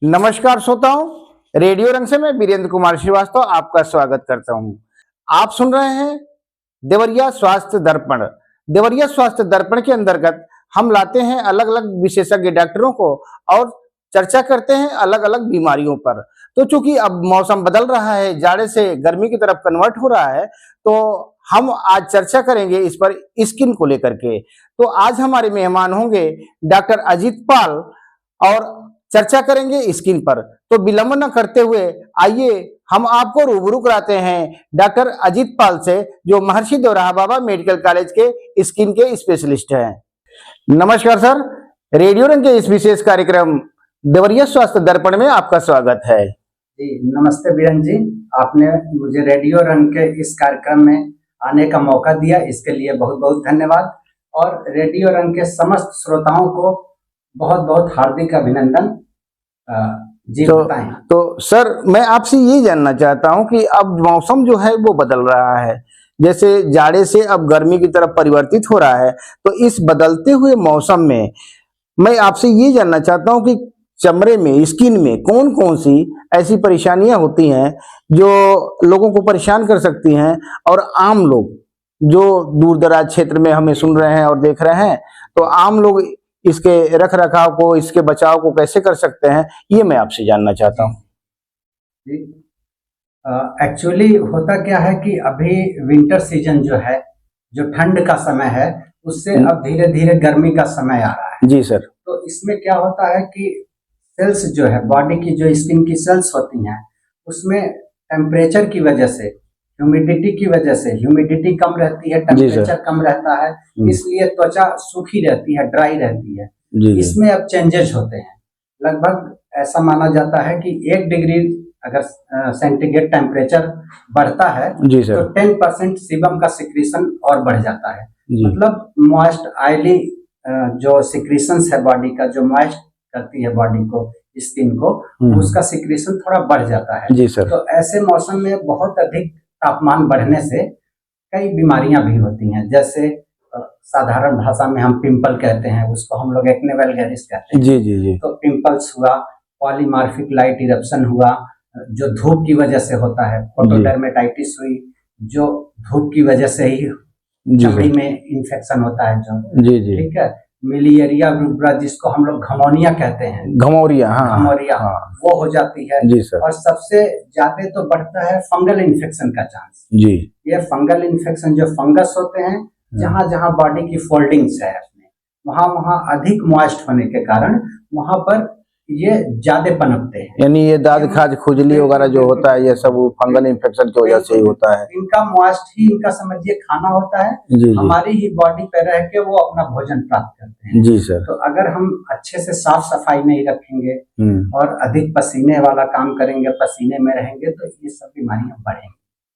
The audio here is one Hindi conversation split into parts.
नमस्कार श्रोताओं, रेडियो रंग से मैं वीरेंद्र कुमार श्रीवास्तव आपका स्वागत करता हूं। आप सुन रहे हैं देवरिया स्वास्थ्य दर्पण। देवरिया स्वास्थ्य दर्पण के अंतर्गत हम लाते हैं अलग अलग विशेषज्ञ डॉक्टरों को और चर्चा करते हैं अलग अलग बीमारियों पर। तो चूंकि अब मौसम बदल रहा है, जाड़े से गर्मी की तरफ कन्वर्ट हो रहा है, तो हम आज चर्चा करेंगे इस पर, स्किन को लेकर के। तो आज हमारे मेहमान होंगे डॉक्टर अजीत पाल और चर्चा करेंगे स्किन पर। तो विलंब न करते हुए आइए हम आपको रूबरू कराते हैं डॉक्टर अजीत पाल से, जो महर्षि देवराहा बाबा मेडिकल कॉलेज के स्किन के स्पेशलिस्ट हैं। नमस्कार सर, रेडियो रंग के इस विशेष कार्यक्रम देवरिया स्वास्थ्य दर्पण में आपका स्वागत है। जी नमस्ते वीरेंद्र जी, आपने मुझे रेडियो रंग के इस कार्यक्रम में आने का मौका दिया, इसके लिए बहुत बहुत धन्यवाद। और रेडियो रंग के समस्त श्रोताओं को बहुत बहुत हार्दिक अभिनंदन। जी बताएं। तो सर, मैं आपसे ये जानना चाहता हूं कि अब मौसम जो है वो बदल रहा है, जैसे जाड़े से अब गर्मी की तरफ परिवर्तित हो रहा है। तो इस बदलते हुए मौसम में मैं आपसे ये जानना चाहता हूं कि चमड़े में, स्किन में कौन कौन सी ऐसी परेशानियां होती हैं जो लोगों को परेशान कर सकती हैं, और आम लोग जो दूर दराज क्षेत्र में हमें सुन रहे हैं और देख रहे हैं, तो आम लोग इसके रख रखाव को, इसके बचाव को कैसे कर सकते हैं, ये मैं आपसे जानना चाहता हूँ। एक्चुअली होता क्या है कि अभी विंटर सीजन जो है, जो ठंड का समय है, उससे अब धीरे धीरे गर्मी का समय आ रहा है। जी सर। तो इसमें क्या होता है कि सेल्स जो है, बॉडी की जो स्किन की सेल्स होती हैं, उसमें टेम्परेचर की वजह से, ह्यूमिडिटी की वजह से, ह्यूमिडिटी कम रहती है, टेम्परेचर कम रहता है, इसलिए त्वचा सूखी रहती है, ड्राई रहती है। इसमें अब चेंजेस होते हैं। लगभग ऐसा माना जाता है कि 1 डिग्री अगर सेंटीग्रेड टेम्परेचर बढ़ता है तो 10% सीबम का सिक्रीशन और बढ़ जाता है। मतलब मॉइस्ट ऑयली जो सिक्रीशंस है बॉडी का, जो मॉइस्ट करती है बॉडी को, स्किन को, उसका सिक्रीशन थोड़ा बढ़ जाता है। जी सर। तो ऐसे मौसम में बहुत अधिक तापमान बढ़ने से कई बीमारियां भी होती हैं, जैसे साधारण भाषा में हम पिंपल कहते हैं, उसको हम लोग एक्ने वल्गैरिस कहते हैं। जी जी जी। तो पिंपल्स हुआ, पॉलीमार्फिक लाइट इरप्शन हुआ, जो धूप की वजह से होता है, फोटोडर्मेटाइटिस हुई, जो धूप की वजह से ही चमड़ी में इन्फेक्शन होता है, जो जी जी, ठीक है, मिलियरिया रूब्रा, जिसको हम लोग घमौनिया कहते हैं, घमौरिया, हाँ, घमौरिया, वो हो जाती है। जी सर। और सबसे ज्यादा तो बढ़ता है फंगल इन्फेक्शन का चांस। जी, ये फंगल इन्फेक्शन, जो फंगस होते हैं, जहां जहां बॉडी की फोल्डिंग्स है, वहां वहां अधिक मॉइस्ट होने के कारण वहां पर ये ज्यादा पनपते हैं। यानी ये दाद खाज, खुजली वगैरह जो होता है, ये सब फंगल इन्फेक्शन की वजह से ही होता है। इनका मॉइस्ट ही, इनका समझिए खाना होता है। जी, हमारी ही बॉडी पे रह के वो अपना भोजन प्राप्त करते हैं। जी सर। तो अगर हम अच्छे से साफ सफाई नहीं रखेंगे और अधिक पसीने वाला काम करेंगे, पसीने में रहेंगे, तो ये सब बीमारियां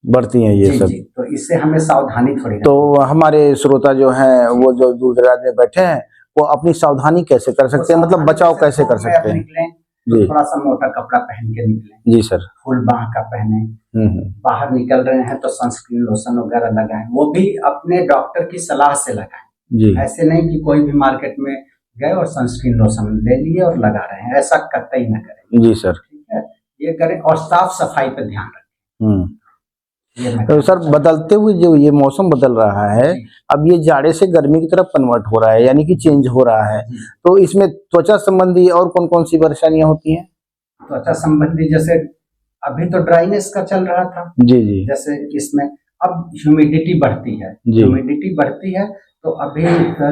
बढ़ती हैं ये सब। तो इससे हमें सावधानी थोड़ी। तो हमारे श्रोता जो हैं, वो जो दूर दराज में बैठे हैं, वो अपनी सावधानी कैसे कर सकते हैं, मतलब बचाव कैसे कर सकते हैं? जी, थोड़ा सा मोटा कपड़ा पहन के निकलें। जी सर। फुल बाह का पहने। बाहर निकल रहे हैं तो सनस्क्रीन लोशन वगैरह लगाएं, वो भी अपने डॉक्टर की सलाह से लगाएं। जी। ऐसे नहीं कि कोई भी मार्केट में गए और सनस्क्रीन लोशन ले लिए और लगा रहे हैं, ऐसा कतई न करें। जी सर। ठीक है, ये करें और साफ सफाई पे ध्यान रखें। तो सर, बदलते हुए जो ये मौसम बदल रहा है, अब ये जाड़े से गर्मी की तरफ कन्वर्ट हो रहा है, यानी कि चेंज हो रहा है, तो इसमें त्वचा संबंधी और कौन कौन सी परेशानियां होती हैं? त्वचा संबंधी जैसे अभी तो ड्राइनेस का चल रहा था। जी जी। जैसे इसमें अब ह्यूमिडिटी बढ़ती है, ह्यूमिडिटी बढ़ती है, तो अभी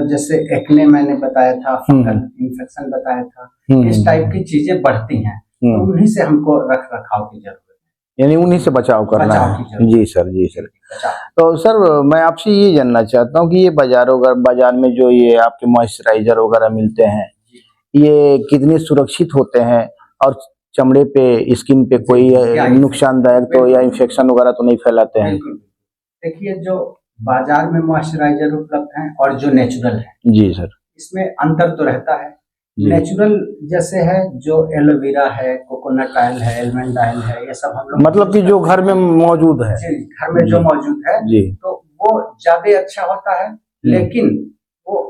जैसे एक्ने मैंने बताया था, फंगल इन्फेक्शन बताया था, इस टाइप की चीजें बढ़ती हैं, तो उन्हीं से हमको रख रखाव की जरूरत है, यानी उन्हीं से बचाव करना है। जी सर, जी सर। तो सर, मैं आपसे ये जानना चाहता हूँ कि ये बाजार में जो ये आपके मॉइस्चराइजर वगैरह मिलते हैं, ये कितने सुरक्षित होते हैं, और चमड़े पे, स्किन पे कोई नुकसानदायक तो या इन्फेक्शन वगैरह तो नहीं फैलाते हैं? देखिए, जो बाजार में मॉइस्चराइजर उपलब्ध हैं और जो नेचुरल है, जी सर, इसमें अंतर तो रहता है। नेचुरल जैसे है, जो एलोवेरा है, कोकोनट ऑयल है, एलमंड ऑयल है, ये सब हम लोग, मतलब कि जो घर में मौजूद है, घर में जो मौजूद है, तो वो ज्यादा अच्छा होता है। लेकिन वो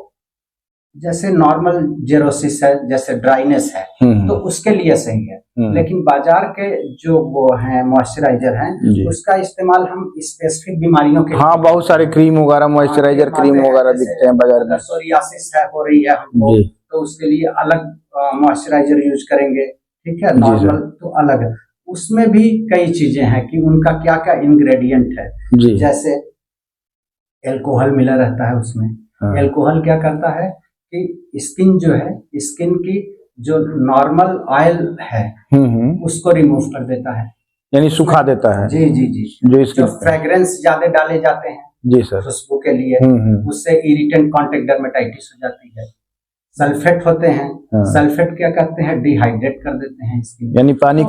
जैसे नॉर्मल जेरोसिस है, जैसे ड्राइनेस है, तो उसके लिए सही है। लेकिन बाजार के जो वो हैं मॉइस्चराइजर हैं, उसका इस्तेमाल हम स्पेसिफिक बीमारियों के हाँ बहुत सारे क्रीम वगैरह मॉइस्चराइजर क्रीम वगैरह बिकते हैं बाजार में। सोरियासिस है हो रही है हमको, तो उसके लिए अलग मॉइस्चराइजर यूज करेंगे, ठीक है। नॉर्मल तो अलग है। उसमें भी कई चीजें हैं कि उनका क्या क्या इंग्रेडिएंट है। जैसे एल्कोहल मिला रहता है उसमें। एल्कोहल क्या करता है कि स्किन जो है, स्किन की जो नॉर्मल ऑयल है उसको रिमूव कर देता है, यानी सुखा देता है। जी जी जी। जो फ्रेग्रेंस ज्यादा डाले जाते हैं जी सर खुशबू के लिए, उससे इरिटेंट कॉन्टैक्ट डर्मेटाइटिस हो जाती है। सल्फेट होते हैं, सल्फेट क्या करते हैं, डिहाइड्रेट कर देते हैं स्किन, यानी पानी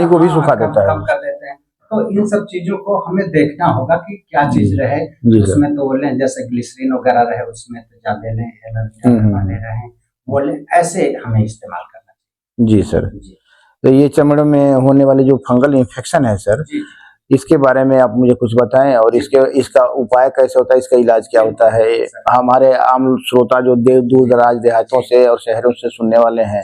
को भी सुखा देता है, कम कर देते हैं। तो इन सब चीजों को हमें देखना होगा कि क्या चीज रहे उसमें। तो बोले जैसे ग्लिसरीन वगैरह रहे उसमें तो ज्यादा लें, एलर्जी वाले रहे बोले, ऐसे हमें इस्तेमाल करना चाहिए। जी सर। तो ये चमड़े में होने वाली जो फंगल इन्फेक्शन है सर, इसके बारे में आप मुझे कुछ बताएं, और इसका उपाय कैसे होता है, इसका इलाज क्या होता है। हमारे आम श्रोता जो दूर दराज देहातों से और शहरों से सुनने वाले हैं,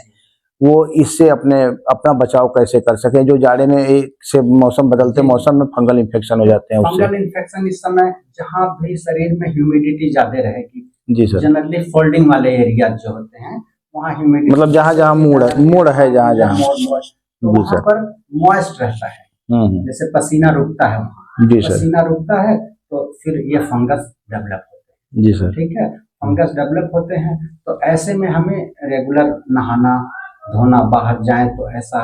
वो इससे अपना बचाव कैसे कर सके, जो जाड़े में एक से मौसम बदलते मौसम में फंगल इन्फेक्शन हो जाते हैं उससे। फंगल इन्फेक्शन इस समय जहाँ भी शरीर में ह्यूमिडिटी ज्यादा रहेगी, जी सर, जनरली फोल्डिंग वाले एरिया जो होते हैं वहाँ ह्यूमिडिटी, मतलब जहाँ जहाँ मूड है जहाँ वहाँ पर मॉइस्ट रहता है, जैसे पसीना रुकता है वहाँ, पसीना रुकता है तो फिर ये फंगस डेवलप होते हैं। जी सर, ठीक है। फंगस डेवलप होते हैं तो ऐसे में हमें रेगुलर नहाना धोना, बाहर जाए तो ऐसा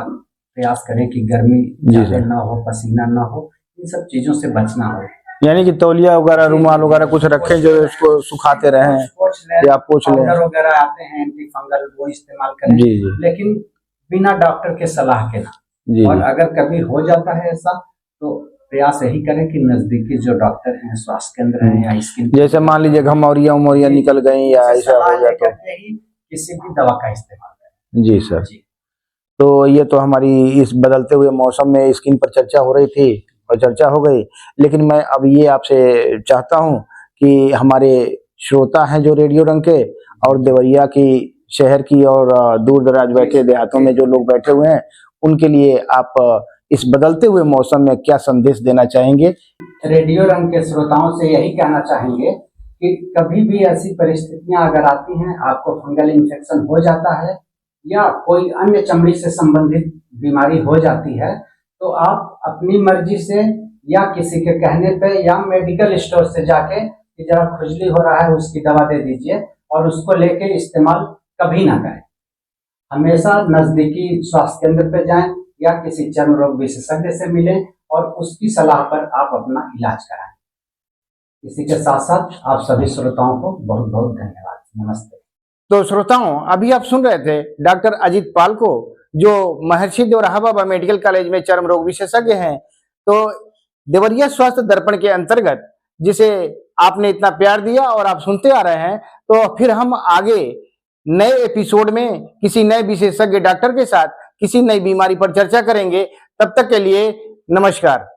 प्रयास करें कि गर्मी ज्यादा ना हो, पसीना ना हो, इन सब चीजों से बचना हो। यानी कि तौलिया वगैरह, रुमाल वगैरह कुछ रखें जो उसको सुखाते रहें, या पोंछ लें। पाउडर वगैरह आते हैं एंटी फंगल, वो इस्तेमाल करें, लेकिन बिना डॉक्टर के सलाह के ना। और अगर कभी हो जाता है ऐसा तो प्रयास यही करें कि नजदीकी जो डॉक्टर हैं, स्वास्थ्य केंद्र हैं या स्किन, जैसे मान लीजिए घमौरियाँ निकल गई या ऐसा हो जाए तो किसी भी दवा का इस्तेमाल करें। जी सर। तो ये तो हमारी इस बदलते हुए मौसम में स्किन पर चर्चा हो रही थी और चर्चा हो गई, लेकिन मैं अब ये आपसे चाहता हूँ कि हमारे श्रोता हैं जो रेडियो रंग के और देवरिया की शहर की और दूर दराज बैठे देहातों में जो लोग बैठे हुए हैं, उनके लिए आप इस बदलते हुए मौसम में क्या संदेश देना चाहेंगे। रेडियो रंग के श्रोताओं से यही कहना चाहेंगे कि कभी भी ऐसी परिस्थितियां अगर आती हैं, आपको फंगल इन्फेक्शन हो जाता है या कोई अन्य चमड़ी से संबंधित बीमारी हो जाती है, तो आप अपनी मर्जी से या किसी के कहने पे या मेडिकल स्टोर से जाके कि जरा खुजली हो रहा है उसकी दवा दे दीजिए, और उसको लेके इस्तेमाल कभी ना करें। हमेशा नजदीकी स्वास्थ्य केंद्र पे जाएं या किसी चर्म रोग विशेषज्ञ से मिलें और उसकी सलाह पर आप अपना इलाज कराएं। इसी के साथ साथ आप सभी श्रोताओं को बहुत बहुत धन्यवाद। नमस्ते। तो श्रोताओं, अभी आप सुन रहे थे डॉक्टर अजीत पाल को, जो महर्षि देवराहा बाबा मेडिकल कॉलेज में चर्म रोग विशेषज्ञ हैं। तो देवरिया स्वास्थ्य दर्पण के अंतर्गत जिसे आपने इतना प्यार दिया और आप सुनते आ रहे हैं, तो फिर हम आगे नए एपिसोड में किसी नए विशेषज्ञ डॉक्टर के साथ किसी नई बीमारी पर चर्चा करेंगे। तब तक के लिए नमस्कार।